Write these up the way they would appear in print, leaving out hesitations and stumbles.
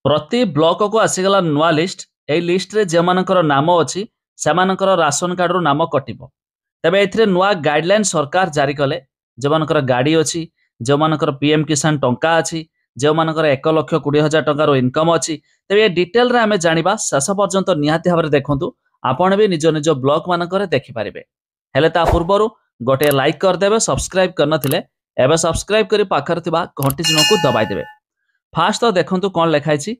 प्रति ब्लॉक को आसीगला नुआ लिस्ट ए लिस्ट रे जे मानकर नाम अछि सेमानकर राशन कार्ड रो नाम कटिबो। तबे एथिरे नुआ गाइडलाइन सरकार जारी कले जे मानकर गाड़ी अछि जे मानकर पीएम किसान टंका अछि जे मानकर 1,20,000 टंका रो इनकम अछि। तबे ए डिटेल रे हमें जानिबा शेष पर्यंत निहाती भाबरे देखंतु आपण भी निज निज ब्लॉक मानकर देखि पारिबे। हेले ता पूर्वरु गोटे लाइक कर देबे सब्सक्राइब करन थिले एबे सब्सक्राइब करी पाखर थिबा घंटी चिन्ह को दबाई देबे। फास्ट तो देखंतु कोन लेखाइ छी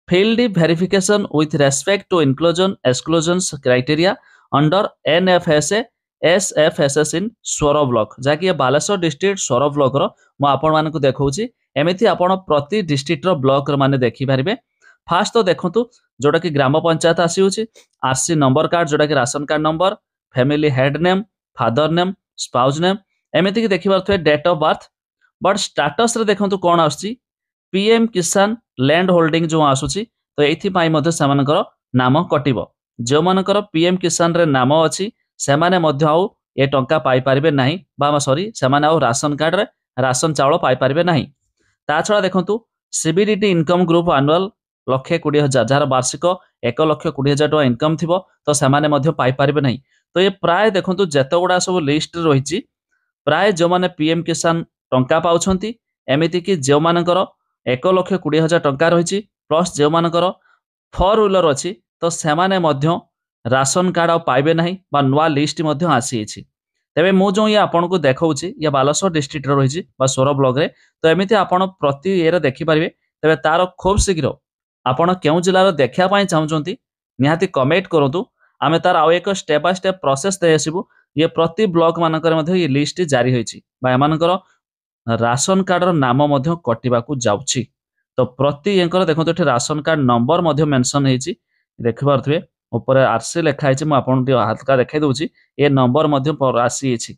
field verification with respect to inclusion exclusions criteria under NFSA SFSS in Soro block जाकि बालेश्वर डिस्ट्रिक्ट स्वरो ब्लॉक रो मु आपण मानकु देखौची। एमिति आपण प्रति डिस्ट्रिक्ट रो ब्लॉक रो माने देखि पारिबे। फास्ट तो देखंतु जोटा कि ग्राम पंचायत आसीउची आरसी नंबर कार्ड जोटा कि ration card number family head name father name spouse name एमिति कि देखि पारथुए date of birth. But status रे देखंतु कोन आसी पीएम किसान लैंड होल्डिंग जो आसुची तो एथि मध्य सेमानकर नाम कटिबो। जो मानकर पीएम किसान रे नाम अछि सेमाने मध्य आउ ए टंका पाई पारिबे नाही बा सॉरी सेमाने आउ राशन कार्ड रे राशन चावल पाई पारिबे नाही। ता छडा देखंतु CBDT income group annual 1,20,000 jar वार्षिक 1,20,000 टका इनकम थिबो तो सेमाने मध्य पाई पारिबे नाही। तो ये प्राय देखंतु जते गुडा सब लिस्ट रहिछि प्राय जो माने पीएम किसान टंका पाउछंती एमिति कि जो मानकर 1,20,000 टंका रही प्लस जो मानकर 4 व्हीलर अच्छी तो सेमाने मध्य राशन कार्ड आ पाइबे नहीं बा नुआ लिस्ट मध्य आसी। तेबे मु जो ये आपन को देखौची ये बालेश्वर डिस्ट्रिक्ट रही बा सोर ब्लॉक रे तो एमिति आपन प्रति ये देखि पारिबे। तेबे तार खूब शीघ्र आपन केउ जिल्ला रो देखिया पई चाहुचंती निहाती कमेंट करंतु आमे तार आउ एक स्टेप बाय स्टेप प्रोसेस दे आसीबु। ये प्रति ब्लॉक मानकर मध्य ये लिस्ट जारी होईची बा एमानकर राशन कार्ड रो नाम मध्य कटिबाकू जाउची। तो प्रति एंकर देखंतु एठी राशन कार्ड नंबर मध्य मेंशन हेची देखि पारथुए ऊपर आरसी लेखा हेची। मु आपन हल्का देखाइ दउची ए नंबर मध्य आसी हेची